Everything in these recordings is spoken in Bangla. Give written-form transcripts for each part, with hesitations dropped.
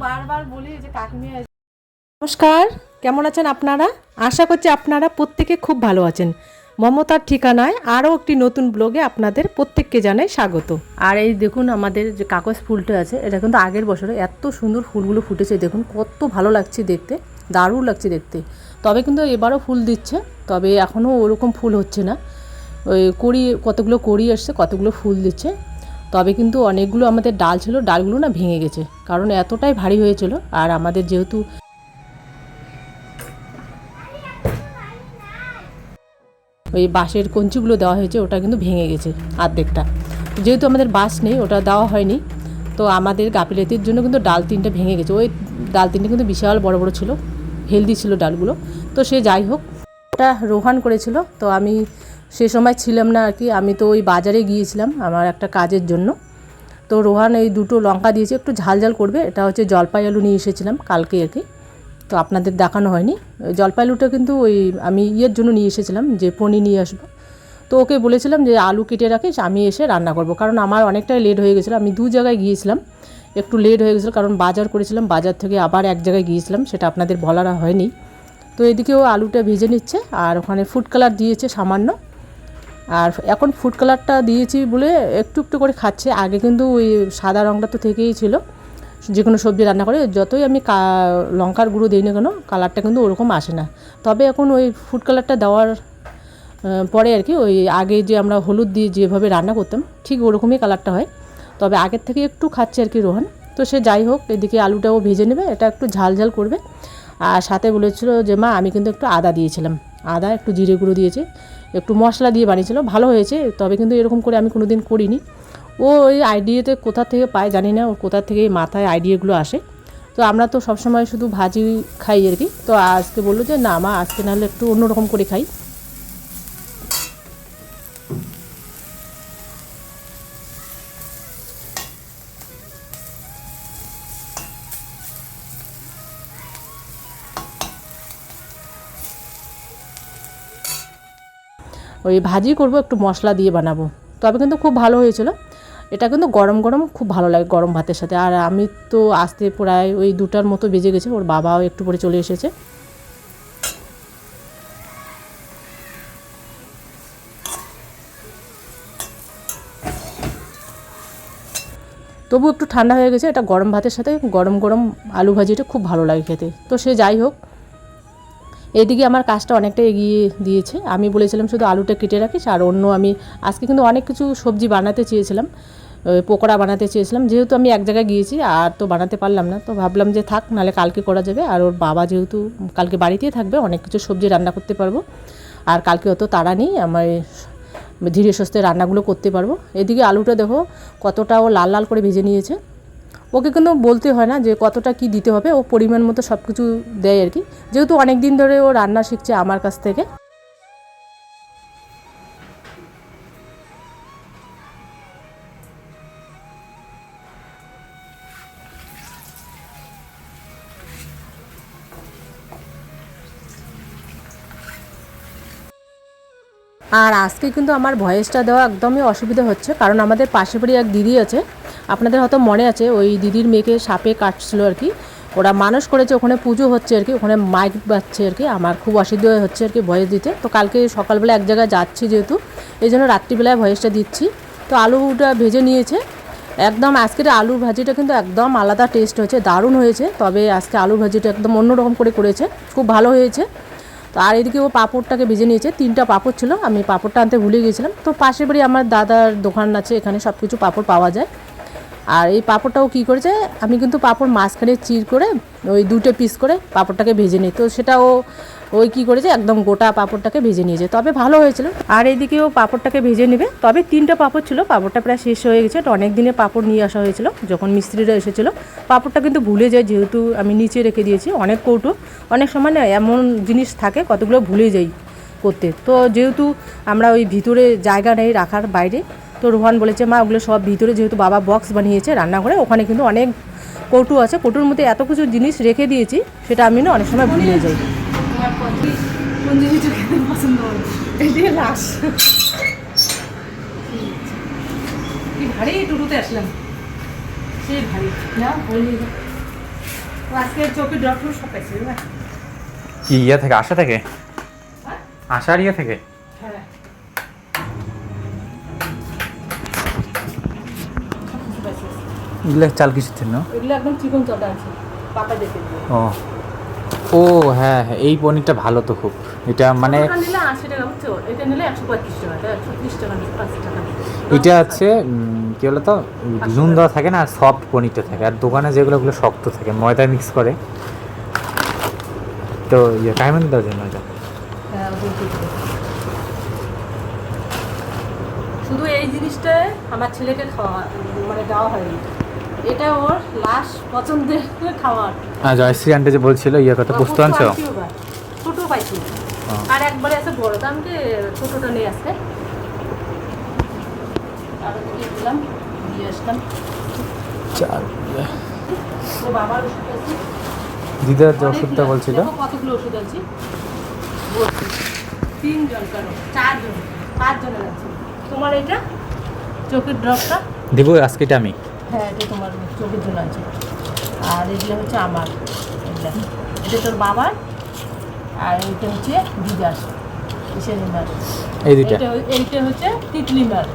বারবার বলি যে কাকিমা। নমস্কার, কেমন আছেন আপনারা? আশা করছি আপনারা প্রত্যেকে খুব ভালো আছেন। মমতার ঠিকানায় আরও একটি নতুন ব্লগে আপনাদের প্রত্যেককে জানাই স্বাগত। আর এই দেখুন আমাদের যে কাগজ ফুলটা আছে, এটা কিন্তু আগের বছরে এত সুন্দর ফুলগুলো ফুটেছে, দেখুন কত ভালো লাগছে দেখতে, দারুণ লাগছে দেখতে। তবে কিন্তু এবারও ফুল দিচ্ছে, তবে এখনও ওরকম ফুল হচ্ছে না। ওই কতগুলো কড়ি আসছে, কতগুলো ফুল দিচ্ছে। তবে কিন্তু অনেকগুলো আমাদের ডাল ছিল, ডালগুলো না ভেঙে গেছে, কারণ এতটাই ভারী হয়েছিল। আর আমাদের যেহেতু ওই বাঁশের কঞ্চিগুলো দেওয়া হয়েছে, ওটা কিন্তু ভেঙে গেছে অর্ধেকটা। যেহেতু আমাদের বাঁশ নেই, ওটা দেওয়া হয়নি, তো আমাদের গাফিলতির জন্য কিন্তু ডাল 3টে ভেঙে গেছে। ওই ডাল 3টে কিন্তু বিশাল বড় বড় ছিল, হেলদি ছিল ডালগুলো। তো সে যাই হোক, ওটা রোহান করেছিল, তো আমি সে সময় ছিলাম না আর কি। আমি তো ওই বাজারে গিয়েছিলাম আমার একটা কাজের জন্য। তো রোহান এই 2টো লঙ্কা দিয়েছে, একটু ঝাল ঝাল করবে। এটা হচ্ছে জলপাই আলু নিয়ে এসেছিলাম কালকে আর কি, তো আপনাদের দেখানো হয়নি। জলপাই আলুটা কিন্তু ওই আমি ইয়ের জন্য নিয়ে এসেছিলাম, যে পনির নিয়ে আসবো। তো ওকে বলেছিলাম যে আলু কেটে রাখিস, আমি এসে রান্না করব, কারণ আমার অনেকটাই লেট হয়ে গেছিলো। আমি 2 জায়গায় গিয়েছিলাম, একটু লেট হয়ে গেছিলো, কারণ বাজার করেছিলাম, বাজার থেকে আবার এক জায়গায় গিয়েছিলাম, সেটা আপনাদের বলার হয়নি। তো এদিকেও আলুটা ভেজে নিচ্ছে, আর ওখানে ফুড কালার দিয়েছে সামান্য। আর এখন ফুড কালারটা দিয়েছি বলে একটু একটু করে খাচ্ছে। আগে কিন্তু ওই সাদা রঙটা তো থেকেই ছিল, যে কোনো সবজি রান্না করে যতই আমি লঙ্কার গুঁড়ো দিই না কেন, কালারটা কিন্তু ওরকম আসে না। তবে এখন ওই ফুড কালারটা দেওয়ার পরে আর কি, ওই আগে যে আমরা হলুদ দিয়ে যেভাবে রান্না করতাম ঠিক ওরকমই কালারটা হয়। তবে আগের থেকে একটু খাচ্ছে আর কি রোহান। তো সে যাই হোক, এদিকে আলুটাও ভেজে নেবে, এটা একটু ঝাল ঝাল করবে। আর সাথে বলেছিল যে মা আমি কিন্তু একটু আদা দিয়েছিলাম, আদা একটু জিরে গুঁড়ো দিয়েছে, একটু মশলা দিয়ে বানিয়েছিল, ভালো হয়েছে। তবে কিন্তু এরকম করে আমি কোনো দিন করিনি। ও ওই আইডিয়াতে কোথা থেকে পায় জানি না, ওর কোথা থেকে মাথায় আইডিয়াগুলো আসে। তো আমরা তো সবসময় শুধু ভাজি খাই আর কি। তো আজকে বললো যে না মা, আজকে নাহলে একটু অন্যরকম করে খাই। ওই ভাজি করব, একটু মশলা দিয়ে বানাবো। তবে কিন্তু খুব ভালো হয়েছিল। এটা কিন্তু গরম গরম খুব ভালো লাগে গরম ভাতের সাথে। আর আমি তো আসতে প্রায় ওই 2টার মতো বেজে গেছে, ওর বাবাও একটু পরে চলে এসেছে। তবু একটু ঠান্ডা হয়ে গেছে, এটা গরম ভাতের সাথে গরম গরম আলু ভাজিটা খুব ভালো লাগে খেতে। তো সে যাই হোক, এদিকে আমার কাজটা অনেকটা এগিয়ে দিয়েছে। আমি বলেছিলাম শুধু আলুটা কেটে রাখিস, আর অন্য আমি আজকে কিন্তু অনেক কিছু সবজি বানাতে চেয়েছিলাম, পকোড়া বানাতে চেয়েছিলাম। যেহেতু আমি এক জায়গায় গিয়েছি আর তো বানাতে পারলাম না, তো ভাবলাম যে থাক, নাহলে কালকে করা যাবে। আর ওর বাবা যেহেতু কালকে বাড়িতেই থাকবে, অনেক কিছু সবজি রান্না করতে পারবো। আর কালকে অত তাড়া নেই, আমার ধীরে সুস্থে রান্নাগুলো করতে পারবো। এদিকে আলুটা দেখো কতটা ও লাল লাল করে ভেজে নিয়েছে। ওকে কিন্তু বলতে হয় না যে কতটা কি দিতে হবে, ও পরিমাণ মতো সব কিছু দেয় আর কি। যেহেতু অনেক দিন ধরে ও রান্না শিখছে আমার কাছ থেকে। আর আজকে কিন্তু আমার ভয়েসটা দেওয়া একদমই অসুবিধা হচ্ছে, কারণ আমাদের পাশে বাড়ি এক দিদি আছে, আপনাদের হয়তো মনে আছে, ওই দিদির মেয়েকে সাপে কাটছিল আর কি। ওরা মানুষ করেছে, ওখানে পুজো হচ্ছে আর কি, ওখানে মাইক বাজছে আর কি। আমার খুব অসুবিধা হচ্ছে আর কি ভয়েস দিতে। তো কালকে সকালবেলা এক জায়গায় যাচ্ছি যেহেতু, এই জন্য রাত্রিবেলায় ভয়েসটা দিচ্ছি। তো আলুটা ভেজে নিয়েছে একদম। আজকের আলুর ভাজিটা কিন্তু একদম আলাদা টেস্ট হয়েছে, দারুণ হয়েছে। তবে আজকে আলুর ভাজিটা একদম অন্যরকম করে করেছে, খুব ভালো হয়েছে। তো আর এদিকে ও পাঁপড়টাকে ভেজে নিয়েছে, 3টা পাঁপড় ছিল, আমি পাঁপড়টা আনতে ভুলে গিয়েছিলাম। তো পাশের বাড়ি আমার দাদার দোকান আছে, এখানে সব কিছু পাঁপড় পাওয়া যায়। আর এই পাঁপড়টাও কী করেছে, আমি কিন্তু পাঁপড় মাঝখানে চির করে ওই 2টে পিস করে পাঁপড়টাকে ভেজে নিই। তো সেটাও ওই কী করেছে, একদম গোটা পাঁপড়টাকে ভেজে নিয়েছে, তবে ভালো হয়েছিল। আর এইদিকেও পাঁপড়টাকে ভেজে নেবে। তবে 3টা পাঁপড় ছিল, পাঁপড়টা প্রায় শেষ হয়ে গেছে। এটা অনেক দিনের পাঁপড় নিয়ে আসা হয়েছিল যখন মিস্ত্রিরা এসেছিলো। পাঁপড়টা কিন্তু ভুলে যায়, যেহেতু আমি নিচে রেখে দিয়েছি অনেক কৌটো। অনেক সময় না এমন জিনিস থাকে কতগুলো ভুলে যাই করতে। তো যেহেতু আমরা ওই ভিতরে জায়গা নেই রাখার, বাইরে, তো রোহান বলেছে মা ওগুলো সব ভিতরে, যেহেতু বাবা বক্স বানিয়েছে রান্নাঘরে, ওখানে কিন্তু অনেক কৌটো আছে, কৌটোর মধ্যে এত কিছু জিনিস রেখে দিয়েছি, সেটা আমি না অনেক সময় ভুলে যাই। কোন জিনিসটা খেতে পছন্দ করে? এই লাশ কি ভারী, টুটুতে আসলাম, সেই ভারী না বলি। আজকে চোখের ডক্টর সব পাইছি না কি ইয়ে থেকে আশা থেকে আশার ইয়ে থেকে হ্যাঁ এগুলো চাল কিছু না এগুলো একদম চিকন চালটা আছে পাপা দেখে ও ও হ্যাঁ হ্যাঁ এই পনিরটা ভালো তো খুব এটা মানে নিলে 80 টাকা বুঝছো এটা নিলে 125 টাকা 130 টাকা 50 টাকা এটা আছে কি বলো তো নুন দেওয়া থাকে না সফট পনিরটা থাকে আর দোকানে যেগুলো ওগুলো শক্ত থাকে ময়দা মিক্স করে তো ইয়ে টাইমেন দেওয়ার জন্য এটা হ্যাঁ শুধু এই জিনিসটা আমার ছেলেকে খাওয়া মানে দেওয়া হয়নি এটা ওর লাস্ট পছন্দের খাবার হ্যাঁ জয়শ্রী আন্টি যে বলছিল ইয়ে কথা বুঝতে পারছো ছোট পাইছি আর একবারে আছে বড় দামকে ছোটটা নিয়ে আসছে আর দিয়ে দিলাম দিয়ে আসলাম চাল ও বাবার ওষুধ আছে দিদার যে ওষুধটা বলছিল কতগুলো ওষুধ আছে 3 জন কেন 4 জন 5 জনের আছে তোমার এটা চোখের ড্রপটা দেবো আজকেটা আমি হ্যাঁ এটা তোমার চোখের জন্য আছে আর এগুলো হচ্ছে আমার এটা তোর বাবার আর এইটা হচ্ছে দিদার ইসেলিমার এই দুইটা এইটা হচ্ছে তিতলিমার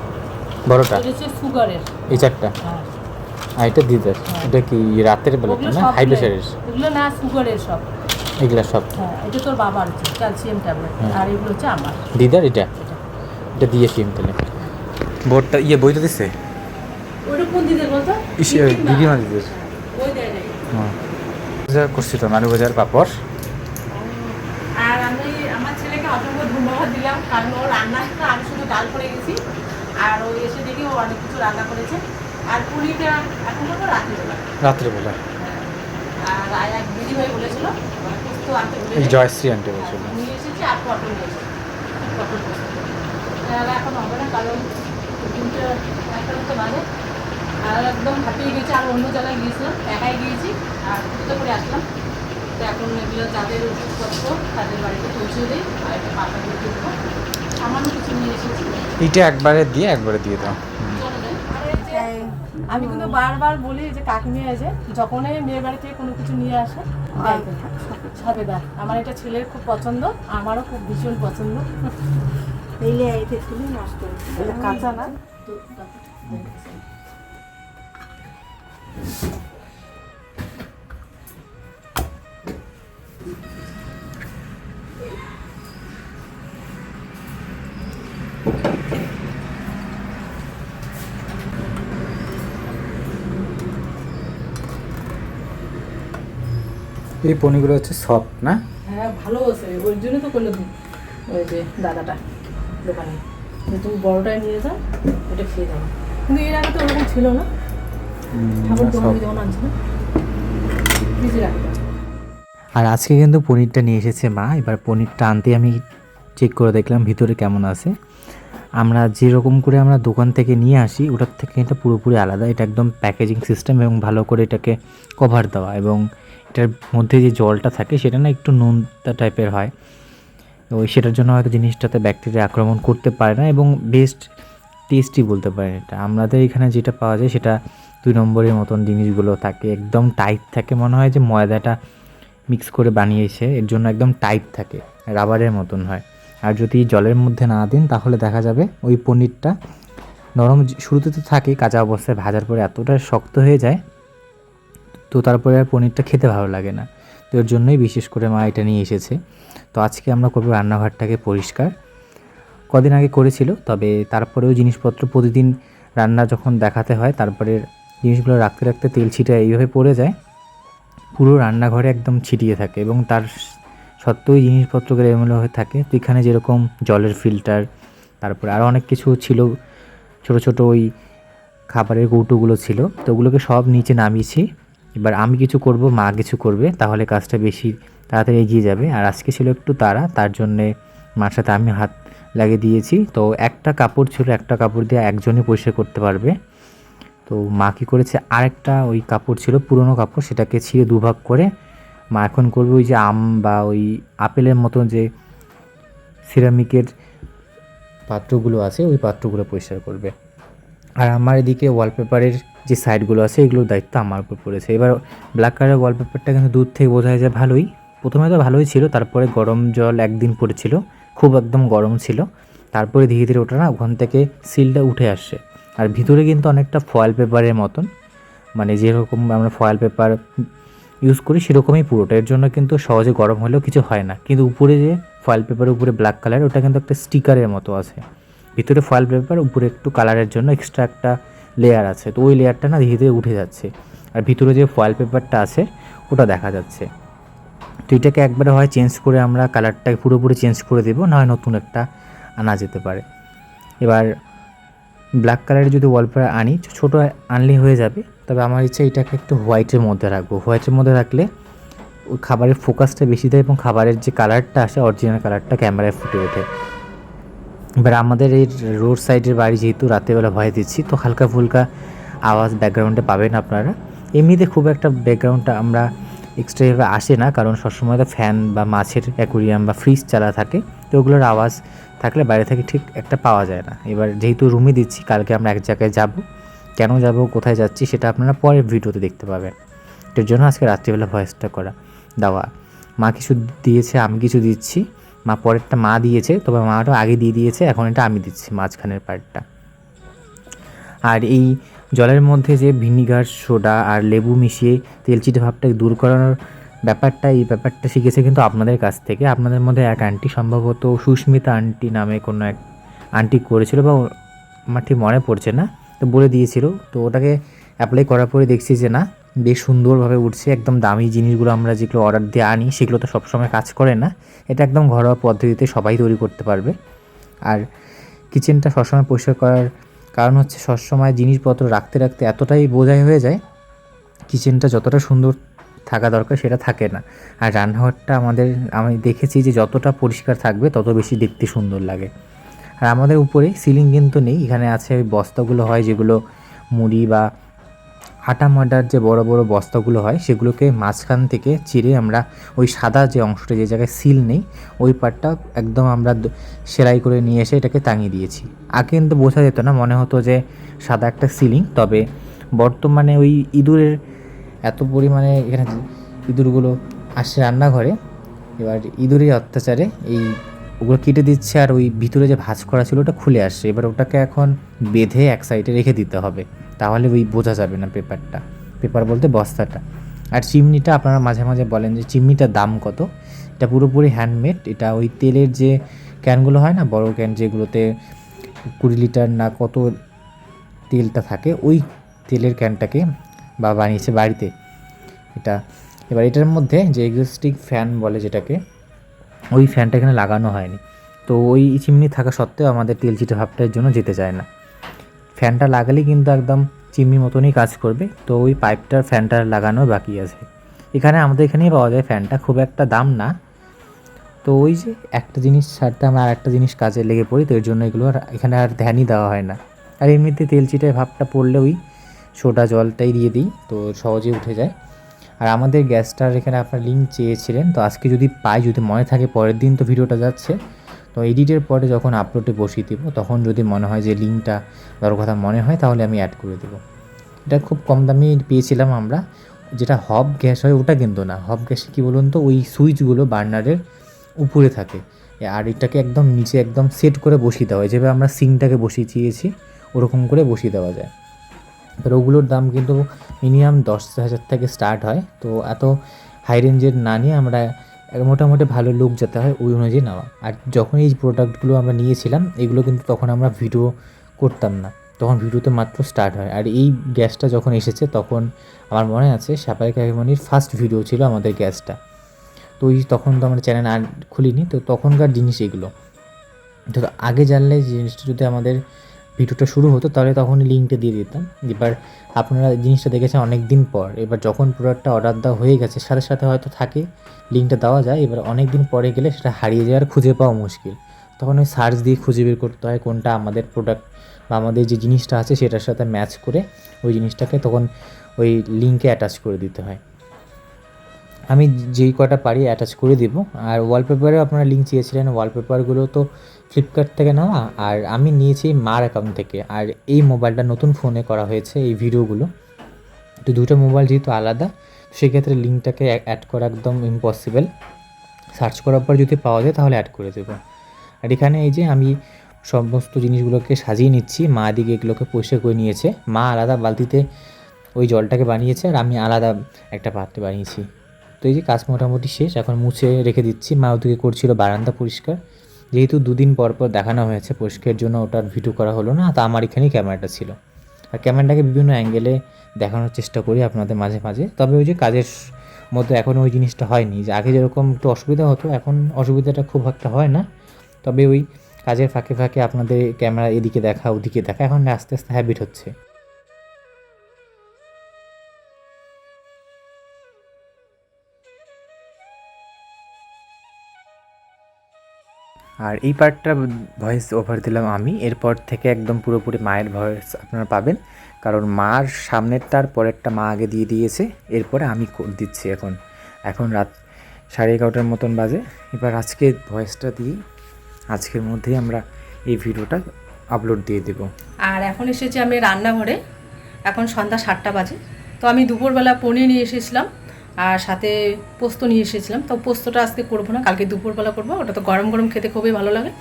বড়টা এটা হচ্ছে সুগারের এই চারটা হ্যাঁ আর এটা দিদার এটা কি রাতের বেলাটা না হাই প্রেশারের এগুলো না সুগারের সব এগুলা সব হ্যাঁ এটা তোর বাবার হচ্ছে ক্যালসিয়াম ট্যাবলেট আর এগুলো হচ্ছে আমার দিদার এটা এটা দিয়েছি আমি তাহলে বোর্ডটা ইয়ে বইটা দিছে ওইটা কোন দিদের বলতো দিদিমা দিদির ওই দেয় নাই হ্যাঁ করছি তো আলু বাজার পাপড় আর আমি আমার ছেলেকে অসংখ্য ধন্যবাদ দিলাম কারণ ও রান্না আমি শুধু ডাল করে গেছি আর ও এসে দেখি ও অনেক কিছু রান্না করেছে আর পুরিটা এখন তো রাত্রেবেলা আর এক দিদি ভাই বলেছিল পোস্ত আনতে এই জয়শ্রী আন্টি বলছিল নিয়ে এসেছি আর পটল নিয়ে এসেছি পটল পোস্ত এখন হবে না কারণ দিনটা একটা মতো বাজে আর একদম হাঁপিয়ে গেছি আর অন্য জায়গায় গিয়েছিলাম একাই গিয়েছি আর পুজো করে আসলাম তো এখন এগুলো যাদের ওষুধপত্র তাদের বাড়িতে পৌঁছে দিই আর একটা পাতা দিয়ে দেবো সামান্য কিছু নিয়ে এসেছি এইটা একবারে দিয়ে দাও আমি কিন্তু বারবার বলি যে কাকি নিয়ে আসে যখনই মেয়ের বাড়ি থেকে কোনো কিছু নিয়ে আসে সবেদা আমার এটা ছেলের খুব পছন্দ আমারও খুব ভীষণ পছন্দ কাঁচা না এই পনিরগুলো হচ্ছে সফট না হ্যাঁ ভালো আছে ওই জন্য তো করলো ওই যে দাদাটা দোকানে যে তুমি বড়টাই নিয়ে যাও এটা খেয়ে যাবো কিন্তু এর আগে তো ওরকম ছিল না ঠাকুর দোকানে যখন আনছিল ফ্রিজে রাখবে আর আজকে কিন্তু পনিরটা নিয়ে এসেছে মা এবার পনিরটা আনতে আমি চেক করে দেখলাম ভিতরে কেমন আছে আমরা যেরকম করে আমরা দোকান থেকে নিয়ে আসি ওটার থেকে এটা পুরোপুরি আলাদা এটা একদম প্যাকেজিং সিস্টেম এবং ভালো করে এটাকে কভার দেওয়া এবং এটার মধ্যে যে জলটা থাকে সেটা না একটু নোনতা টাইপের হয় তো সেটার জন্য হয়তো জিনিসটাতে ব্যাকটেরিয়া আক্রমণ করতে পারে না এবং বেস্ট টেস্টি বলতে পারেন এটা আমাদের এখানে যেটা পাওয়া যায় সেটা 2 নম্বরের মতন জিনিসগুলো থাকে একদম টাইট থাকে মনে হয় যে ময়দাটা মিক্স করে বানিয়েছে এর জন্য একদম টাইট থাকে রাবারের মতন হয় আর যদি জলের মধ্যে না দিন তাহলে দেখা যাবে ওই পনিরটা নরম শুরুতে তো থাকে কাঁচা অবস্থায় ভাজার পরে এতটা শক্ত হয়ে যায় তো তারপরে আর পনিরটা খেতে ভালো লাগে না তো এর জন্যই বিশেষ করে মা এটা নিয়ে এসেছে তো আজকে আমরা করবো রান্নাঘরটাকে পরিষ্কার কদিন আগে করেছিল তবে তারপরেও জিনিসপত্র প্রতিদিন রান্না যখন দেখাতে হয় তারপরে জিনিসগুলো রাখতে রাখতে তেল ছিটা এইভাবে পড়ে যায় পুরো রান্নাঘরে একদম ছিটিয়ে থাকে এবং তার সত্ত্বেও ওই জিনিসপত্রগুলো এলোমেলো হয়ে থাকে তো এখানে যেরকম জলের ফিল্টার তারপরে আরও অনেক কিছু ছিল ছোটো ছোটো ওই খাবারের কৌটোগুলো ছিল তো ওগুলোকে সব নিচে নামিয়েছি এবার আমি কিছু করব মা কিছু করবে তাহলে কাজটা বেশি তাড়াতাড়ি এগিয়ে যাবে আর আজকে ছিল একটু তার জন্যে মার সাথে আমি হাত লাগিয়ে দিয়েছি তো একটা কাপড় ছিল একটা কাপড় দিয়ে একজনই পরিষ্কার করতে পারবে তো মা কী করেছে আরেকটা ওই কাপড় ছিল পুরনো কাপড় সেটাকে ছিঁড়ে দুভাগ করে মা এখন করবে ওই যে আম বা ওই আপেলের মতো যে সিরামিকের পাত্রগুলো আছে ওই পাত্রগুলো পরিষ্কার করবে আর আমার এদিকে ওয়ালপেপারের যে সাইডগুলো আছে এগুলোর দায়িত্ব আমার উপর পড়েছে। এবার ব্ল্যাক কালারের ওয়ালপেপারটা কিন্তু দূর থেকে বোঝা যায় ভালোই, প্রথমে তো ভালোই ছিল, তারপরে গরম জল একদিন পড়েছিল, খুব একদম গরম ছিল, তারপরে ধীরে ধীরে ওটা না ওখান থেকে সিলটা উঠে আসছে। আর ভিতরে কিন্তু অনেকটা ফয়েল পেপারের মতন, মানে যেরকম আমরা ফয়েল পেপার ইউজ করি সেরকমই পুরোটা, এর জন্য কিন্তু সহজে গরম হলেও কিছু হয় না। কিন্তু উপরে যে ফয়েল পেপারের উপরে ব্ল্যাক কালার, ওটা কিন্তু একটা স্টিকারের মতো আছে, ভিতরে ফয়েল পেপার, উপরে একটু কালারের জন্য এক্সট্রা একটা লেয়ার আছে, তো ওই লেয়ারটা না ধীরে ধীরে উঠে যাচ্ছে, আর ভিতরে যে ফয়েল পেপারটা আছে ওটা দেখা যাচ্ছে। তো এটাকে একবারে হয় চেঞ্জ করে আমরা কালারটাকে পুরোপুরি চেঞ্জ করে দেবো, না হয় নতুন একটা আনা যেতে পারে। এবার ব্ল্যাক কালারের যদি ওয়ালপেপার আনি, ছোটো আনলেই হয়ে যাবে, তবে আমার ইচ্ছা এটাকে একটু হোয়াইটের মধ্যে রাখবো। হোয়াইটের মধ্যে রাখলে ওই খাবারের ফোকাসটা বেশি দেয় এবং খাবারের যে কালারটা আসে অরিজিনাল কালারটা ক্যামেরায় ফুটে ওঠে। এবার আমাদের এই রোড সাইডের বাড়ি, যেহেতু রাতেরবেলা ভয় দিচ্ছি, তো হালকা ফুলকা আওয়াজ ব্যাকগ্রাউন্ডে পাবেন আপনারা। এমনিতে খুব একটা ব্যাকগ্রাউন্ডটা আমরা এক্সট্রাভাবে আসে না, কারণ সবসময় তো ফ্যান বা মাছের অ্যাকুরিয়াম বা ফ্রিজ চালা থাকে, তো ওগুলোর আওয়াজ থাকলে বাইরে থেকে ঠিক একটা পাওয়া যায় না। এবার যেহেতু রুমে দিচ্ছি, কালকে আমরা এক জায়গায় যাব, কেন যাব কোথায় যাচ্ছি সেটা আপনারা পরের ভিডিওতে দেখতে পাবেন। এটার জন্য আজকে রাত্রিবেলা ভয়েসটা দেওয়া। মা কিছু দিয়েছে, আমি কিছু দিচ্ছি, মা পরেরটা মা দিয়েছে, তবে মাটা আগে দিয়ে দিয়েছে, এখন এটা আমি দিচ্ছি মাঝখানের পার্টটা। আর এই জলের মধ্যে যে ভিনিগার, সোডা আর লেবু মিশিয়ে তেলচিটে ভাবটা দূর করানোর ব্যাপারটা, এই ব্যাপারটা শিখেছে কিন্তু আপনাদের কাছ থেকে। আপনাদের মধ্যে এক আন্টি, সম্ভবত সুস্মিতা আন্টি নামে কোনো এক আন্টি করেছিল, বা আমার ঠিক মনে পড়ছে না, তো বলে দিয়েছিল। তো ওটাকে অ্যাপ্লাই করার পরে দেখছি যে না, বেশ সুন্দরভাবে উঠছে। একদম দামি জিনিসগুলো আমরা যেগুলো অর্ডার দিয়ে আনি সেগুলো তো সবসময় কাজ করে না, এটা একদম ঘরোয়া পদ্ধতিতে সবাই তৈরি করতে পারবে। আর কিচেনটা সবসময় পরিষ্কার করার কারণ হচ্ছে সবসময় জিনিসপত্র রাখতে রাখতে এতটাই বোঝাই হয়ে যায়, কিচেনটা যতটা সুন্দর থাকা দরকার সেটা থাকে না। আর রান্নাঘরটা আমি দেখেছি যে যতটা পরিষ্কার থাকবে তত বেশি দেখতে সুন্দর লাগে। আর আমাদের উপরে সিলিং কিন্তু নেই, এখানে আছে ওই বস্তাগুলো হয় যেগুলো মুড়ি বা আটা ময়দার যে বড় বড় বস্তাগুলো হয় সেগুলোকে মাঝখান থেকে চিরে আমরা ওই সাদা যে অংশটা, যে জায়গায় সিল নেই, ওই পার্টটা একদম আমরা সেলাই করে নিয়ে এসে এটাকে টাঙিয়ে দিয়েছি। আগে কিন্তু বোঝা যেত না, মনে হতো যে সাদা একটা সিলিং, তবে বর্তমানে ওই ইঁদুরের এত পরিমাণে এখানে ইঁদুরগুলো আসছে রান্নাঘরে, এবার ইঁদুরের অত্যাচারে এই ওগুলো কেটে দিচ্ছে, আর ওই ভিতরে যে ভাঁজ করা ছিল ওটা খুলে আসছে। এবার ওটাকে এখন বেঁধে এক সাইডে রেখে দিতে হবে, তাহলে ওই বোঝা যাবে না পেপার বলতে বস্তাটা। আর চিমনিটা আপনারা মাঝে মাঝে বলেন যে চিমনিটার দাম কত, এটা পুরোপুরি হ্যান্ডমেড। এটা ওই তেলের যে ক্যানগুলো হয় না, বড় ক্যান যেগুলোতে 20 লিটার না কত তেলটা থাকে, ওই তেলের ক্যানটাকে বানিয়েছে বাড়িতে এটা। এবার এটার মধ্যে যে এক্সস্টিক ফ্যান বলে যেটাকে, ওই ফ্যানটা এখানে লাগানো হয়নি, তো ওই চিমনি থাকা সত্ত্বেও আমাদের তেলচিটে ভাবটার জন্য যেতে চায় না। ফ্যানটা লাগালেই কিন্তু একদম চিমনি মতনই কাজ করবে, তো ওই পাইপটার ফ্যানটা লাগানো বাকি আছে। আমাদের এখানেই পাওয়া যায় ফ্যানটা, খুব একটা দাম না। তো ওই যে একটা জিনিস ছাড়তে আমরা আর একটা জিনিস কাজে লেগে পড়ি, তো এর জন্য এগুলো এখানে আর ধ্যানই দেওয়া হয় না। আর এমনিতে তেলচিটে ভাবটা পড়লে ওই সোডা জলটাই দিয়ে দিই, তো সহজে উঠে যায়। আর আমাদের গ্যাসটার এখানে আপনার লিঙ্ক চেয়েছিলেন, তো আজকে যদি পাই, যদি মনে থাকে, পরের দিন তো ভিডিওটা যাচ্ছে, তো এডিটের পরে যখন আপলোডে বসিয়ে দেবো তখন যদি মনে হয় যে লিঙ্কটা দেওয়ার কথা মনে হয়, তাহলে আমি অ্যাড করে দেবো। এটা খুব কম দামে পেয়েছিলাম আমরা। যেটা হব গ্যাস হয় ওটা কিন্তু না, হব গ্যাসে কী বলুন তো, ওই সুইচগুলো বার্নারের উপরে থাকে, আর এটাকে একদম নিচে একদম সেট করে বসিয়ে দেওয়া হয়, যেভাবে আমরা সিংটাকে বসিয়েছি ওরকম করে বসিয়ে দেওয়া যায়। এবার ওগুলোর দাম কিন্তু মিনিমাম 10,000 থেকে স্টার্ট হয়, তো এত হাই রেঞ্জের না নিয়ে আমরা মোটামুটি ভালো লুক যেতে হয় ওই অনুযায়ী নেওয়া। আর যখন এই প্রোডাক্টগুলো আমরা নিয়েছিলাম এগুলো কিন্তু তখন আমরা ভিডিও করতাম না, তখন ভিডিওতে মাত্র স্টার্ট হয়। আর এই গ্যাসটা যখন এসেছে তখন আমার মনে আছে সাপাই কাকিমণির ফার্স্ট ভিডিও ছিল আমাদের গ্যাসটা, তো তখন তো আমরা চ্যানেল আর খুলিনি, তো তখনকার জিনিস এগুলো। তো আগে জানলে জিনিসটা যদি আমাদের ভিডিওটা শুরু হতো তাহলে তখনই লিঙ্কটা দিয়ে দিতাম। এবার আপনারা জিনিসটা দেখেছেন অনেক দিন পর, এবার যখন প্রোডাক্টটা অর্ডার দেওয়া হয়ে গেছে সাথে সাথে হয়তো থাকে, লিঙ্কটা দেওয়া যায়, এবার অনেক দিন পরে গেলে সেটা হারিয়ে যায় আর খুঁজে পাওয়া মুশকিল, তখন ওই সার্চ দিয়ে খুঁজে বের করতে হয় কোনটা আমাদের প্রোডাক্ট বা আমাদের যে জিনিসটা আছে সেটার সাথে ম্যাচ করে ওই জিনিসটাকে তখন ওই লিঙ্কে অ্যাটাচ করে দিতে হয়। আমি যেই কটা পারি অ্যাটাচ করে দিব। আর ওয়ালপেপারেও আপনারা লিঙ্ক চেয়েছিলেন, ওয়ালপেপারগুলো তো ফ্লিপকার্ট থেকে নেওয়া, আর আমি নিয়েছি মার অ্যাকাউন্ট থেকে। আর এই মোবাইলটা নতুন ফোনে করা হয়েছে এই ভিডিওগুলো, তো দুটো মোবাইল যেহেতু আলাদা, সেক্ষেত্রে লিঙ্কটাকে অ্যাড করা একদম ইম্পসিবল। সার্চ করার পর যদি পাওয়া যায় তাহলে অ্যাড করে দেবো। আর এখানে এই যে আমি সমস্ত জিনিসগুলোকে সাজিয়ে নিচ্ছি, মা দিকে এগুলোকে পরিষ্কার করে নিয়েছে। মা আলাদা বালতিতে ওই জলটাকে বানিয়েছে, আর আমি আলাদা একটা পাত্রে বানিয়েছি। তো এই যে কাজ মোটামুটি শেষ, এখন মুছে রেখে দিচ্ছি। মা ওদিকে করছিল বারান্দা পরিষ্কার, যেহেতু দুদিন পর পর দেখানো হয়েছে পরিষ্কারের জন্য, ওটার ভিডিও করা হলো না। তো আমার এখানেই ক্যামেরাটা ছিল, আর ক্যামেরাটাকে বিভিন্ন অ্যাঙ্গেলে দেখানোর চেষ্টা করি আপনাদের মাঝে মাঝে। তবে ওই যে কাজের মধ্যে এখন ওই জিনিসটা হয়নি, যে আগে যেরকম একটু অসুবিধা হতো, এখন অসুবিধাটা খুব একটা হয় না। তবে ওই কাজের ফাঁকে ফাঁকে আপনাদের ক্যামেরা এদিকে দেখা ওদিকে দেখা এখন আস্তে আস্তে হ্যাবিট হচ্ছে। আর এই পার্টটা ভয়েস ওভার দিলাম আমি, এরপর থেকে একদম পুরোপুরি মায়ের ভয়েস আপনারা পাবেন, কারণ মার সামনেরটার পরেরটা মা আগে দিয়ে দিয়েছে, এরপরে আমি দিচ্ছি। এখন রাত 11:30 মতন বাজে। এবার আজকে ভয়েসটা দিই, আজকের মধ্যেই আমরা এই ভিডিওটা আপলোড দিয়ে দেব। আর এখন এসেছি আমি রান্নাঘরে, এখন সন্ধ্যা 7টা বাজে। তো আমি দুপুরবেলা পনির নিয়ে এসেছিলাম, আর সাথে পোস্ত নিয়ে এসেছিলাম। তো পোস্তটা আজকে করবো না, কালকে দুপুরবেলা করবো। ওটা তো গরম গরম খেতে খুবই ভালো লাগে।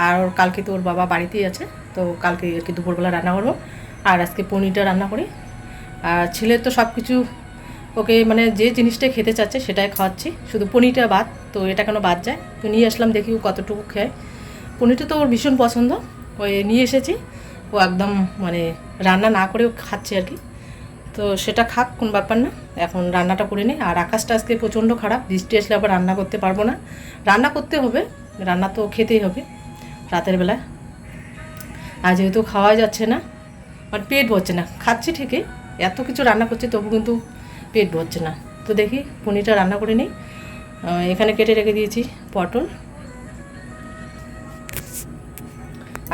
আর কালকে তো ওর বাবা বাড়িতেই আছে, তো কালকে আর কি দুপুরবেলা রান্না করবো। আর আজকে পনিরটা রান্না করি। আর ছেলের তো সব কিছু ওকে মানে যে জিনিসটা খেতে চাচ্ছে সেটাই খাওয়াচ্ছি, শুধু পনিরটা বাদ। তো এটা কেন বাদ যায়, তো নিয়ে আসলাম, দেখি ও কতটুকু খায়। পনিরটা তো ওর ভীষণ পছন্দ, ওই নিয়ে এসেছি। ও একদম মানে রান্না না করেও খাচ্ছে আর কি। তো সেটা খাক, কোন ব্যাপার না। এখন রান্নাটা করে নিই। আর আকাশটা আজকে প্রচণ্ড খারাপ, বৃষ্টি আসলে আবার রান্না করতে পারবো না। রান্না করতে হবে, রান্না তো খেতেই হবে রাতের বেলায়। আর যেহেতু খাওয়া যাচ্ছে না, মানে পেট ভরছে না, খাচ্ছি ঠিকই, এত কিছু রান্না করছি তবু কিন্তু পেট ভরছে না। তো দেখি পনিরটা রান্না করে নিই। এখানে কেটে রেখে দিয়েছি পটল,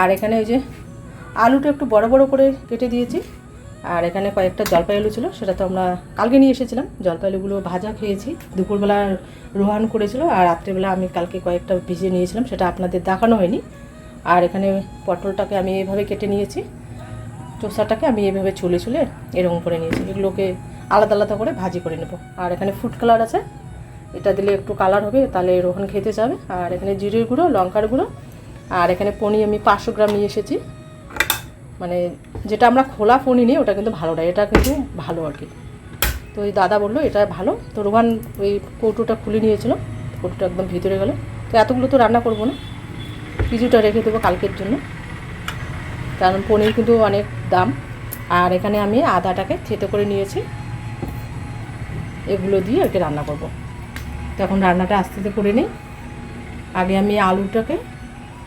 আর এখানে ওই যে আলুটা একটু বড় বড় করে কেটে দিয়েছি। আর এখানে কয়েকটা জলপাই আলু ছিল, সেটা তো আমরা কালকে নিয়ে এসেছিলাম। জলপাই আলুগুলো ভাজা খেয়েছি, দুপুরবেলা রোহান করেছিল, আর রাত্রেবেলা আমি কালকে কয়েকটা ভিজিয়ে নিয়েছিলাম, সেটা আপনাদের দেখানো হয়নি। আর এখানে পটলটাকে আমি এভাবে কেটে নিয়েছি, চোষাটাকে আমি এভাবে ছুলে ছুলে এরকম করে নিয়েছি। এগুলোকে আলাদা আলাদা করে ভাজি করে নেব। আর এখানে ফুড কালার আছে, এটা দিলে একটু কালার হবে, তাহলে রোহান খেতে যাবে। আর এখানে জিরের গুঁড়ো, লঙ্কার গুঁড়ো, আর এখানে পনির আমি 500 গ্রাম নিয়ে এসেছি। মানে যেটা আমরা খোলা পনির নিই ওটা কিন্তু ভালো না, এটা কিন্তু ভালো আর কি। তো ওই দাদা বললো এটা ভালো, তো রোহান ওই কৌটোটা খুলে নিয়েছিল, কৌটোটা একদম ভিতরে গেল। তো এতগুলো তো রান্না করবো না, কিছুটা রেখে দেবো কালকের জন্য, কারণ পনির কিন্তু অনেক দাম। আর এখানে আমি আদাটাকে থেতো করে নিয়েছি, এগুলো দিয়ে আর কি রান্না করব। তো এখন রান্নাটা আস্তে আস্তে করে নিই। আগে আমি আলুটাকে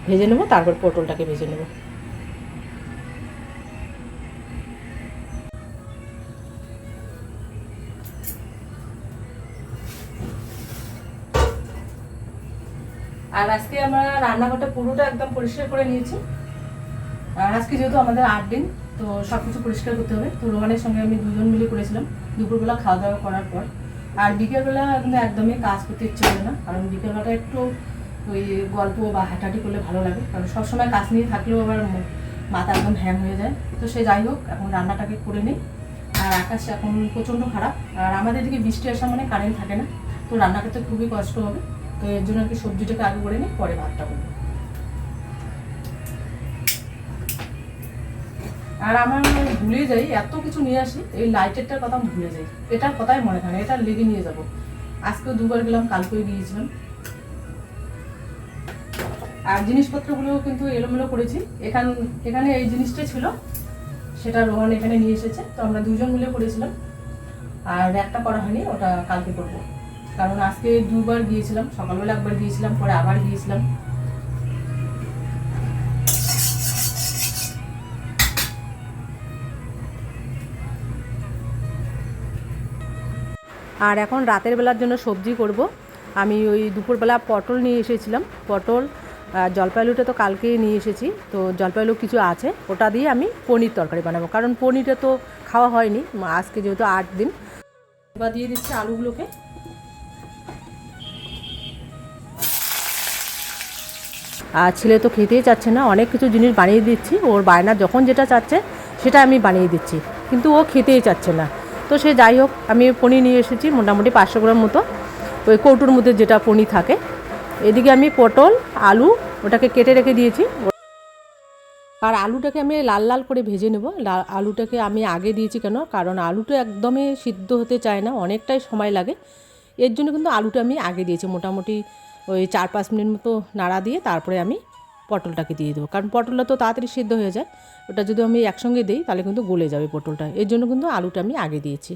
ভেজে নেবো, তারপর পটলটাকে ভেজে নেব। আর আজকে আমরা রান্নাঘরটা পুরোটা একদম পরিষ্কার করে নিয়েছি। আর আজকে যেহেতু আমাদের 8 দিন, তো সব কিছু পরিষ্কার করতে হবে। তো রোহানের সঙ্গে আমি দুজন মিলে করেছিলাম দুপুরবেলা খাওয়া দাওয়া করার পর। আর বিকেলবেলা কিন্তু একদমই কাজ করতে ইচ্ছে করে না, কারণ বিকেলবেলাটা একটু ওই গল্প বা হাঁটাহাঁটি করলে ভালো লাগে, কারণ সবসময় কাজ নিয়ে থাকলেও আবার মাথা একদম হ্যাং হয়ে যায়। তো সে যাই হোক, এখন রান্নাটাকে করে নিই। আর আকাশ এখন প্রচণ্ড খারাপ, আর আমাদের দিকে বৃষ্টি আসা মানে কারেন্ট থাকে না, তো রান্না করতে খুবই কষ্ট হবে। তো এর জন্য আর কি সবজিটাকে আগে করে নিই, পরে ভাতটা করবো। আর আমার ভুলে যাই, এত কিছু নিয়ে আসি, এই লাইটেরটার কথা আমি ভুলে যাই, এটার কথাই মনে থাকে না, এটা লেগে নিয়ে যাব। আজকেও 2বার গেলাম, কালকেও গিয়েছিলাম। আর জিনিসপত্রগুলো কিন্তু এলোমেলো করেছি। এখানে এই জিনিসটা ছিল, সেটা রোহান এখানে নিয়ে এসেছে, তো আমরা দুজন মিলে করেছিলাম। আর একটা করা হয়নি, ওটা কালকে করবো, কারণ আজকে 2বার গিয়েছিলাম, সকালবেলা একবার গিয়েছিলাম, পরে আবার গিয়েছিলাম। আর এখন রাতের বেলার জন্য সবজি করব। আমি ওই দুপুরবেলা পটল নিয়ে এসেছিলাম, পটল জলপাই আলুটা তো কালকেই নিয়ে এসেছি, তো জলপাই আলু কিছু আছে, ওটা দিয়ে আমি পনির তরকারি বানাবো, কারণ পনিরটা তো খাওয়া হয়নি আজকে যেহেতু 8 দিন। এবার দিয়ে দিচ্ছি আলুগুলোকে, আর ছেলে তো খেতেই চাচ্ছে না, অনেক কিছু জিনিস বানিয়ে দিচ্ছি, ওর বায়না যখন যেটা চাচ্ছে সেটা আমি বানিয়ে দিচ্ছি, কিন্তু ও খেতেই চাচ্ছে না। তো সে যাই হোক, আমি পনির নিয়ে এসেছি মোটামুটি 500 গ্রাম মতো, ওই কৌটোর মধ্যে যেটা পনির থাকে। এদিকে আমি পটল আলু ওটাকে কেটে রেখে দিয়েছি, আর আলুটাকে আমি লাল লাল করে ভেজে নেব। আলুটাকে আমি আগে দিয়েছি কেন, কারণ আলুটা একদমই সিদ্ধ হতে চায় না, অনেকটাই সময় লাগে, এর জন্য কিন্তু আলুটা আমি আগে দিয়েছি। মোটামুটি ওই 4-5 মিনিট মতো নাড়া দিয়ে তারপরে আমি পটলটাকে দিয়ে দেবো, কারণ পটলটা তো তাড়াতাড়ি সিদ্ধ হয়ে যায়, ওটা যদি আমি একসঙ্গে দিই তাহলে কিন্তু গলে যাবে পটলটা, এর জন্য কিন্তু আলুটা আমি আগে দিয়েছি।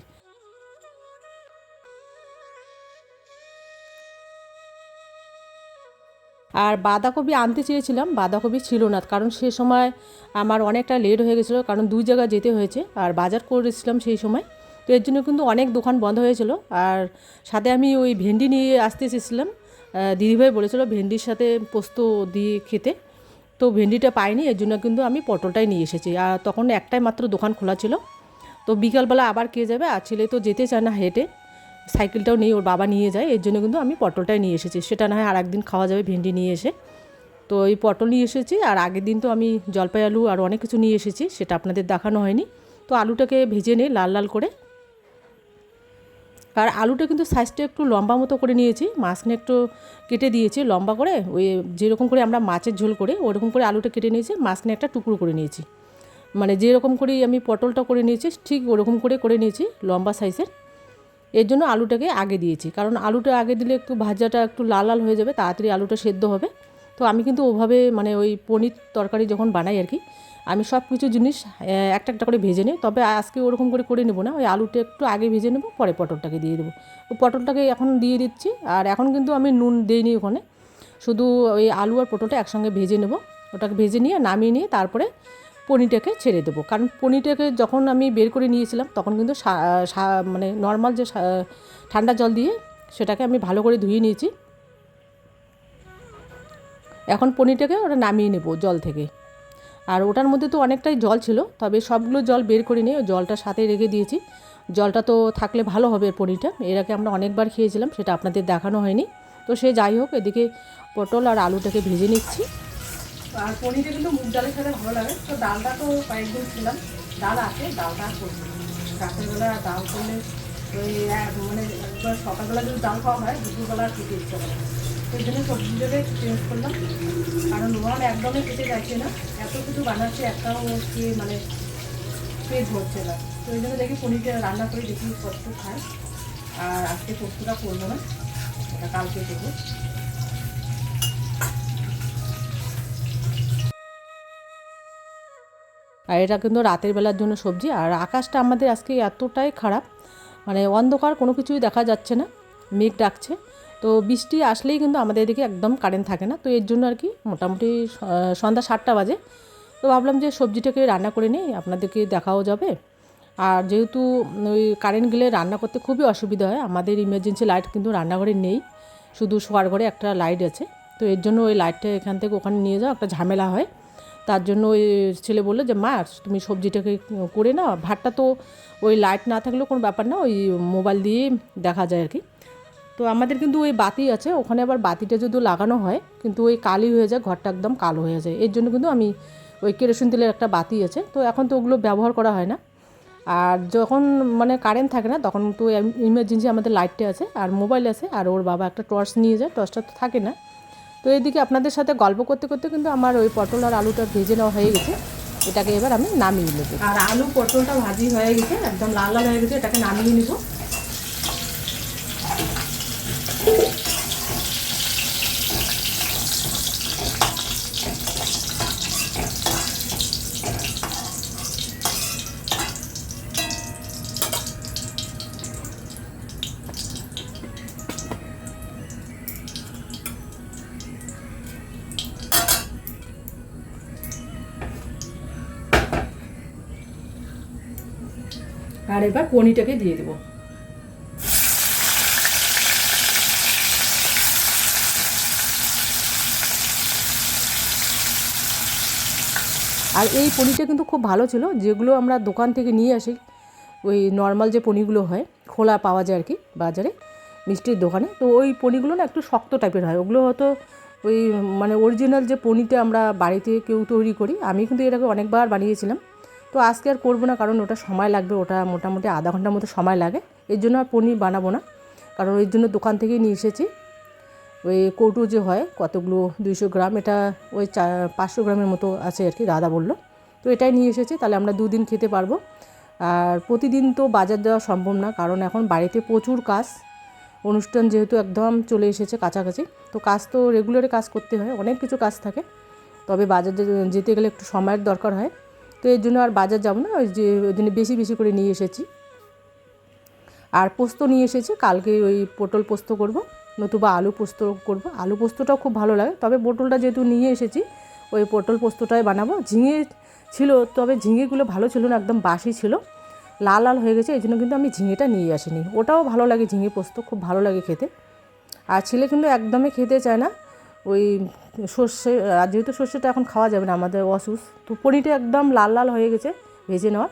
আর বাঁধাকপি আনতে চেয়েছিলাম, বাঁধাকপি ছিল না, কারণ সে সময় আমার অনেকটা লেট হয়ে গেছিলো, কারণ 2 জায়গা যেতে হয়েছে আর বাজার করেছিলাম সেই সময়, তো এর জন্য কিন্তু অনেক দোকান বন্ধ হয়েছিল। আর সাথে আমি ওই ভেন্ডি নিয়ে আসতে এসেছিলাম, দিদিভাই বলেছিল ভেন্ডির সাথে পোস্ত দিয়ে খেতে, তো ভেন্ডিটা পাইনি, এর জন্য কিন্তু আমি পটলটাই নিয়ে এসেছি। আর তখন একটাই মাত্র দোকান খোলা ছিল, তো বিকালবেলা আবার কে যাবে, আর ছেলে তো যেতে চায় না হেঁটে, সাইকেলটাও নেই, ওর বাবা নিয়ে যায়, এর জন্য কিন্তু আমি পটলটাই নিয়ে এসেছি, সেটা না হয় আর একদিন খাওয়া যাবে ভেন্ডি নিয়ে এসে। তো এই পটল নিয়ে এসেছি, আর আগের দিন তো আমি জলপাই আলু আর অনেক কিছু নিয়ে এসেছি, সেটা আপনাদের দেখানো হয়নি। তো আলুটাকে ভেজে নিই লাল লাল করে, আর আলুটা কিন্তু সাইজটা একটু লম্বা মতো করে নিয়েছি, মাঝখানে একটু কেটে দিয়েছি লম্বা করে, ওই যেরকম করে আমরা মাছের ঝোল করে ওরকম করে আলুটা কেটে নিয়েছি, মাঝখানে একটা টুকরো করে নিয়েছি, মানে যেরকম করেই আমি পটলটা করে নিয়েছি ঠিক ওরকম করে নিয়েছি লম্বা সাইজের। এর জন্য আলুটাকে আগে দিয়েছি, কারণ আলুটা আগে দিলে একটু ভাজাটা একটু লাল লাল হয়ে যাবে, তাড়াতাড়ি আলুটা সেদ্ধ হবে। তো আমি কিন্তু ওভাবে মানে ওই পনির তরকারি যখন বানাই আর কি, আমি সব কিছু জিনিস একটা একটা করে ভেজে নিই, তবে আজকে ওরকম করে নেবো না, ওই আলুটা একটু আগে ভেজে নেবো, পরে পটলটাকে দিয়ে দেবো। তো পটলটাকে এখন দিয়ে দিচ্ছি, আর এখন কিন্তু আমি নুন দিইনি ওখানে, শুধু ওই আলু আর পটলটা একসঙ্গে ভেজে নেব, ওটাকে ভেজে নিয়ে নামিয়ে নিয়ে তারপরে পনিরটাকে ছেড়ে দেবো। কারণ পনিরটাকে যখন আমি বের করে নিয়েছিলাম তখন কিন্তু মানে নর্মাল যে ঠান্ডা জল দিয়ে সেটাকে আমি ভালো করে ধুয়ে নিয়েছি, এখন পনিরটাকে ওটা নামিয়ে নেব জল থেকে। আর ওটার মধ্যে তো অনেকটাই জল ছিল, তবে সবগুলো জল বের করে নিয়ে ওই জলটা সাথে রেখে দিয়েছি, জলটা তো থাকলে ভালো হবে পনিরটা, এর আগে আমরা অনেকবার খেয়েছিলাম, সেটা আপনাদের দেখানো হয়নি। তো সে যাই হোক, এদিকে পটল আর আলুটাকে ভেজে নিচ্ছি। আর পনিরে কিন্তু মুগ ডালের সাথে ভালো লাগে, তো ডালটা তো কয়েকদিন ছিলাম, ডাল আছে, ডালটা করবো রাতের বেলা, ডাল করলে ওই মানে একবার সকালবেলা যদি ডাল খাওয়া হয় দুপুরবেলা খেতে ইচ্ছে করে, সেই জন্য সবজিটাকে চেঞ্জ করলাম, কারণ নোয়াল একদমই খেতে যাচ্ছে না, এত কিছু বানাচ্ছে একটাও খেয়ে মানে পেট ভরছে না, তো ওই জন্য দেখি পনিরটা রান্না করে দেখি কষ্ট খায়। আর আজকে পোস্তটা করবো না, ওটা কালকে করবো। আর এটা কিন্তু রাতের বেলার জন্য সবজি। আর আকাশটা আমাদের আজকে এতটাই খারাপ, মানে অন্ধকার, কোনো কিছুই দেখা যাচ্ছে না, মেঘ ডাকছে, তো বৃষ্টি আসলেই কিন্তু আমাদের এদিকে একদম কারেন্ট থাকে না, তো এর জন্য আর কি মোটামুটি সন্ধ্যা 7টা বাজে, তো ভাবলাম যে সবজিটাকে রান্না করে নিই, আপনাদেরকে দেখাও যাবে। আর যেহেতু ওই কারেন্ট গেলে রান্না করতে খুবই অসুবিধা হয়, আমাদের ইমার্জেন্সি লাইট কিন্তু রান্নাঘরে নেই, শুধু শোয়ার ঘরে একটা লাইট আছে, তো এর জন্য ওই লাইটটা এখান থেকে ওখানে নিয়ে যাওয়া একটা ঝামেলা হয়। তার জন্য ওই ছেলে বললো যে মা তুমি সবজিটাকে করে নাও, ভাতটা তো ওই লাইট না থাকলেও কোনো ব্যাপার না, ওই মোবাইল দিয়ে দেখা যায় আর কি। তো আমাদের কিন্তু ওই বাতি আছে, ওখানে আবার বাতিটা যদি লাগানো হয় কিন্তু ওই কালি হয়ে যায়, ঘরটা একদম কালো হয়ে যায়, এর জন্য কিন্তু আমি ওই কেরোসিন তেলের একটা বাতি আছে, তো এখন তো ওগুলো ব্যবহার করা হয় না। আর যখন মানে কারেন্ট থাকে না তখন তো ইমার্জেন্সি আমাদের লাইটটা আছে আর মোবাইল আছে, আর ওর বাবা একটা টর্চ নিয়ে যায়, টর্চটা তো থাকে না। তো এদিকে আপনাদের সাথে গল্প করতে করতে কিন্তু আমার ওই পটল আর আলুটা ভেজে নেওয়া হয়ে গেছে, এটাকে এবার আমি নামিয়ে নেব। আর আলু পটলটা ভাজি হয়ে গেছে, একদম লাল লাল হয়ে গেছে, এটাকে নামিয়ে নেব। আর এবার পনিরটাকে দিয়ে দেবো। আর এই পনিরটা কিন্তু খুব ভালো ছিল, যেগুলো আমরা দোকান থেকে নিয়ে আসি, ওই নর্মাল যে পনিরগুলো হয় খোলা পাওয়া যায় আর কি বাজারে মিষ্টির দোকানে, তো ওই পনিরগুলো না একটু শক্ত টাইপের হয়, ওগুলো হয়তো ওই মানে অরিজিনাল যে পনিরটা আমরা বাড়িতে কেউ তৈরি করি, আমি কিন্তু এটাকে অনেকবার বানিয়েছিলাম। তো আজকে আর করবো না, কারণ ওটা সময় লাগবে, ওটা মোটামুটি আধা ঘন্টার মতো সময় লাগে, এর জন্য আর পনির বানাবো না। কারণ ওই জন্য দোকান থেকেই নিয়ে এসেছি ওই কৌটো যে হয় কতগুলো 200 গ্রাম, এটা ওই 500 গ্রামের মতো আছে আর কি, দাদা বললো। তো এটাই নিয়ে এসেছি, তাহলে আমরা 2 দিন খেতে পারবো। আর প্রতিদিন তো বাজার দেওয়া সম্ভব না, কারণ এখন বাড়িতে প্রচুর কাজ, অনুষ্ঠান যেহেতু একদম চলে এসেছে কাছাকাছি, তো কাজ তো রেগুলারে কাজ করতে হয়, অনেক কিছু কাজ থাকে। তবে বাজার যেতে গেলে একটু সময়ের দরকার হয়, তো এর জন্য আর বাজার যাব না, ওই জন্য বেশি বেশি করে নিয়ে এসেছি। আর পোস্ত নিয়ে এসেছি, কালকে ওই পটল পোস্ত করব, নতুবা আলু পোস্ত করব। আলু পোস্তটাও খুব ভালো লাগে, তবে পটলটা যেহেতু নিয়ে এসেছি ওই পটল পোস্তটাই বানাবো। ঝিঙে ছিল, তবে ঝিঙেগুলো ভালো ছিল না, একদম বাসি ছিল, লাল লাল হয়ে গেছে, এই জন্য কিন্তু আমি ঝিঙেটা নিয়ে আসিনি। ওটাও ভালো লাগে, ঝিঙে পোস্ত খুব ভালো লাগে খেতে। আর ছেলে কিন্তু একদমই খেতে চায় না ওই সর্ষে, আর যেহেতু সর্ষেটা এখন খাওয়া যাবে না, আমাদের অসুস্থ, তো পনিরটা একদম লাল লাল হয়ে গেছে ভেজে নেওয়া।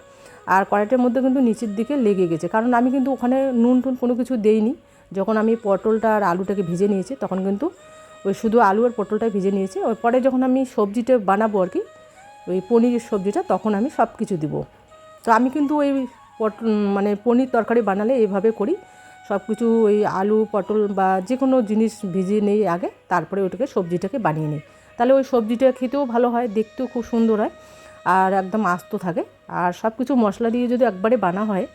আর কড়াইটার মধ্যে কিন্তু নিচের দিকে লেগে গেছে, কারণ আমি কিন্তু ওখানে নুন টুন কোনো কিছু দেইনি। যখন আমি পটলটা আর আলুটাকে ভেজে নিয়েছি, তখন কিন্তু ওই শুধু আলু আর পটলটাই ভেজে নিয়েছি। ওই পরে যখন আমি সবজিটা বানাবো আর কি, ওই পনিরের সবজিটা, তখন আমি সব কিছু দিব। তো আমি কিন্তু ওই মানে পনির তরকারি বানালে এইভাবে করি, সব কিছু ওই আলু পটল বা যে কোনো জিনিস ভিজিয়ে নেই আগে, তারপরে ওটাকে সবজিটাকে বানিয়ে নিই। তাহলে ওই সবজিটা খেতেও ভালো হয়, দেখতেও খুব সুন্দর হয়, আর একদম আস্ত থাকে। আর সব কিছু মশলা দিয়ে যদি একবারে বানা হয়,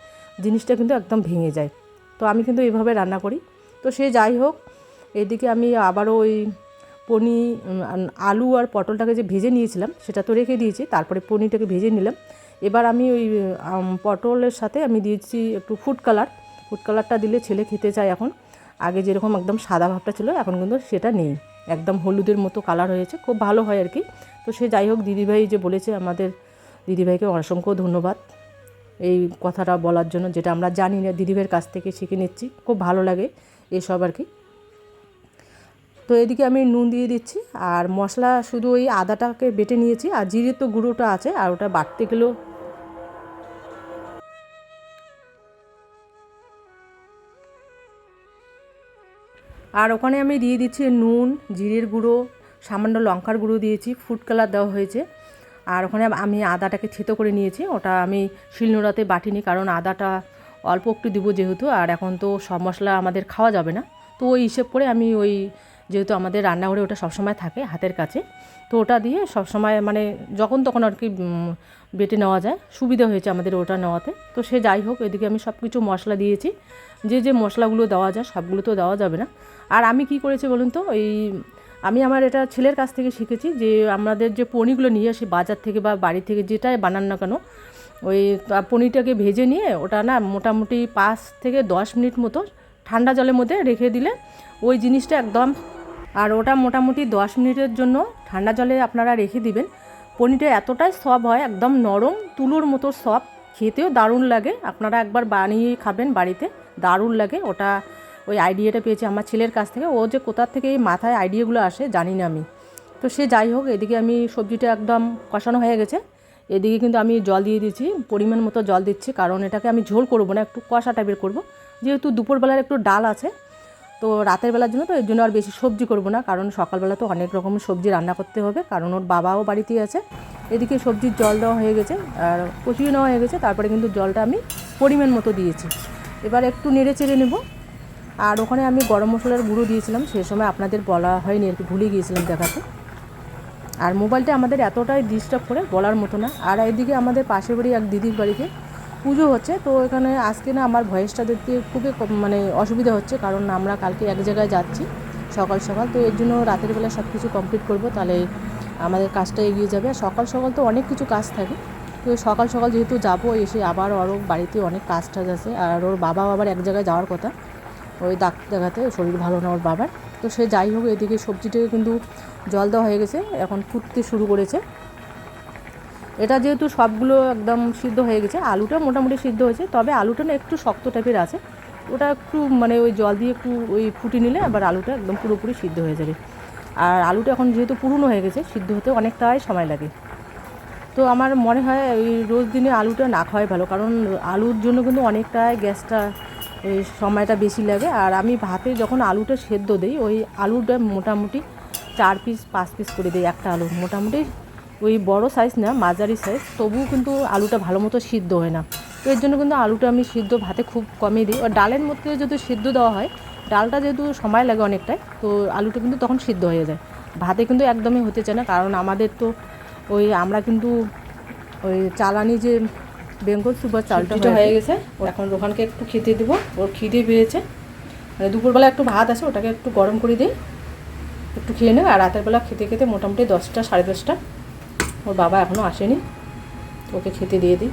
জিনিসটা কিন্তু একদম ভেঙে যায়। তো আমি কিন্তু এইভাবে রান্না করি। তো সে যাই হোক, এদিকে আমি আবারও ওই আলু আর পটলটাকে যে ভেজে নিয়েছিলাম সেটা তো রেখে দিয়েছি, তারপরে পনিরটাকে ভেজে নিলাম। এবার আমি ওই পটলের সাথে আমি দিয়েছি একটু ফুড কালারটা দিলে ছেলে খেতে চায় এখন। আগে যেরকম একদম সাদা ভাবটা ছিল, এখন কিন্তু সেটা নেই, একদম হলুদের মতো কালার হয়েছে, খুব ভালো হয় আর কি। তো সে যাই হোক, দিদিভাই যে বলেছে, আমাদের দিদিভাইকে অসংখ্য ধন্যবাদ এই কথাটা বলার জন্য, যেটা আমরা জানি না, দিদিভাইয়ের কাছ থেকে শিখে নিচ্ছি, খুব ভালো লাগে এসব আর কি। তো এদিকে আমি নুন দিয়ে দিচ্ছি, আর মশলা শুধু ওই আদাটাকে বেটে নিয়েছি, আর জিরের তো গুঁড়োটা আছে, আর ওটা বাটতে গেলেও। আর ওখানে আমি দিয়ে দিচ্ছি নুন, জিরের গুঁড়ো, সামান্য লঙ্কার গুঁড়ো দিয়েছি, ফুড কালার দেওয়া হয়েছে। আর ওখানে আমি আদাটাকে থেতো করে নিয়েছি, ওটা আমি শিলনোড়াতে বাটিনি, কারণ আদাটা অল্প একটু দিব যেহেতু, আর এখন তো সব মশলা আমাদের খাওয়া যাবে না। তো ওই হিসেব করে আমি ওই, যেহেতু আমাদের রান্নাঘরে ওটা সবসময় থাকে হাতের কাছে, তো ওটা দিয়ে সবসময় মানে যখন তখন আর কি বেটে নেওয়া যায়, সুবিধা হয়েছে আমাদের ওটা নেওয়াতে। তো সে যাই হোক, এদিকে আমি সব কিছু মশলা দিয়েছি, যে যে মশলাগুলো দেওয়া যায় সবগুলো তো দেওয়া যাবে না। আর আমি কি করেছি বলুন তো, আমি আমার এটা ছেলের কাছ থেকে শিখেছি, যে আমাদের যে পনিরগুলো নিয়ে আসি বাজার থেকে বা বাড়ি থেকে, যেটাই বানান না কেন, ওই পনিরটাকে ভেজে নিয়ে ওটা না মোটামুটি 5 থেকে 10 মিনিট মতো ঠান্ডা জলের মধ্যে রেখে দিলে ওই জিনিসটা একদম, আর ওটা মোটামুটি 10 মিনিটের জন্য ঠান্ডা জলে আপনারা রেখে দিবেন। পনিরটা এতটাই সফট হয়, একদম নরম তুলোর মতো সফট, খেতেও দারুণ লাগে। আপনারা একবার বানিয়ে খাবেন বাড়িতে, দারুণ লাগে। ওটা ওই আইডিয়াটা পেয়েছি আমার ছেলের কাছ থেকে, ও যে কোথার থেকে এই মাথায় আইডিয়াগুলো আসে জানি না আমি। তো সে যাই হোক, এদিকে আমি সবজিটা একদম কষানো হয়ে গেছে, এদিকে কিন্তু আমি জল দিয়ে দিচ্ছি, পরিমাণ মতো জল দিচ্ছি, কারণ এটাকে আমি ঝোল করবো না, একটু কষা টাইপের করবো, যেহেতু দুপুরবেলার একটু ডাল আছে, তো রাতের বেলার জন্য, তো এর জন্য আর বেশি সবজি করব না, কারণ সকালবেলা তো অনেক রকমের সবজি রান্না করতে হবে, কারণ ওর বাবাও বাড়িতেই আছে। এদিকে সবজির জল দেওয়া হয়ে গেছে আর কষিয়ে নেওয়া হয়ে গেছে, তারপরে কিন্তু জলটা আমি পরিমাণ মতো দিয়েছি। এবার একটু নেড়ে চেড়ে নেব। আর ওখানে আমি গরম মশলার গুঁড়ো দিয়েছিলাম, সেই সময় আপনাদের বলা হয়নি আর কি, ভুলে গিয়েছিলাম দেখাতে। আর মোবাইলটা আমাদের এতটাই ডিস্টার্ব করে বলার মতো না। আর এদিকে আমাদের পাশের বাড়ি এক দিদির বাড়িতে পুজো হচ্ছে, তো এখানে আজকে না আমার ভয়েসটা দেখতে খুবই মানে অসুবিধা হচ্ছে, কারণ আমরা কালকে এক জায়গায় যাচ্ছি সকাল সকাল, তো এর জন্য রাতের বেলা সব কিছু কমপ্লিট করব, তাহলে আমাদের কাজটা এগিয়ে যাবে। আর সকাল সকাল তো অনেক কিছু কাজ থাকে, তো সকাল সকাল যেহেতু যাবো, এসে আবার ওর বাড়িতে অনেক কাজ টাজ আছে, আর ওর বাবাও আবার এক জায়গায় যাওয়ার কথা, ওই ডাক্তার দেখাতে, শরীর ভালো না ওর বাবার। তো সে যাই হোক, এদিকে সবজিটাকে কিন্তু জল দেওয়া হয়ে গেছে, এখন ফুটতে শুরু করেছে। এটা যেহেতু সবগুলো একদম সিদ্ধ হয়ে গেছে, আলুটা মোটামুটি সিদ্ধ হয়েছে, তবে আলুটা না একটু শক্ত টাইপের আছে, ওটা একটু মানে ওই জল দিয়ে একটু ওই ফুটিয়ে নিলে আবার আলুটা একদম পুরোপুরি সিদ্ধ হয়ে যাবে। আর আলুটা এখন যেহেতু পুরনো হয়ে গেছে, সিদ্ধ হতে অনেকটাই সময় লাগে। তো আমার মনে হয় ওই রোজ দিনে আলুটা না খাওয়াই ভালো, কারণ আলুর জন্য কিন্তু অনেকটাই গ্যাসটা ওই সময়টা বেশি লাগে। আর আমি ভাতে যখন আলুটা সেদ্ধ দিই, ওই আলুটা মোটামুটি 4 পিস 5 পিস করে দিই একটা আলু। মোটামুটি ওই বড় সাইজ না, মাঝারি সাইজ, তবুও কিন্তু আলুটা ভালো মতো সিদ্ধ হয় না। তো এর জন্য কিন্তু আলুটা আমি সিদ্ধ ভাতে খুব কমই দিই। আর ডালের মধ্যে যদি সিদ্ধ দেওয়া হয়, ডালটা যেহেতু সময় লাগে অনেকটাই, তো আলুটা কিন্তু তখন সিদ্ধ হয়ে যায়। ভাতে কিন্তু একদমই হতে চায় না, কারণ আমাদের তো আমরা কিন্তু ওই চালানি যে বেঙ্গল সুপার চালটা হয়ে গেছে। এখন রোহানকে একটু খেতে দেবো, ওর খিদে পেয়েছে। মানে দুপুরবেলা একটু ভাত আছে, ওটাকে একটু গরম করে দিই, একটু খেয়ে নেবে। আর রাতের বেলা খেতে খেতে মোটামুটি 10টা 10:30। ওর বাবা এখনও আসেনি, ওকে খেতে দিয়ে দিই।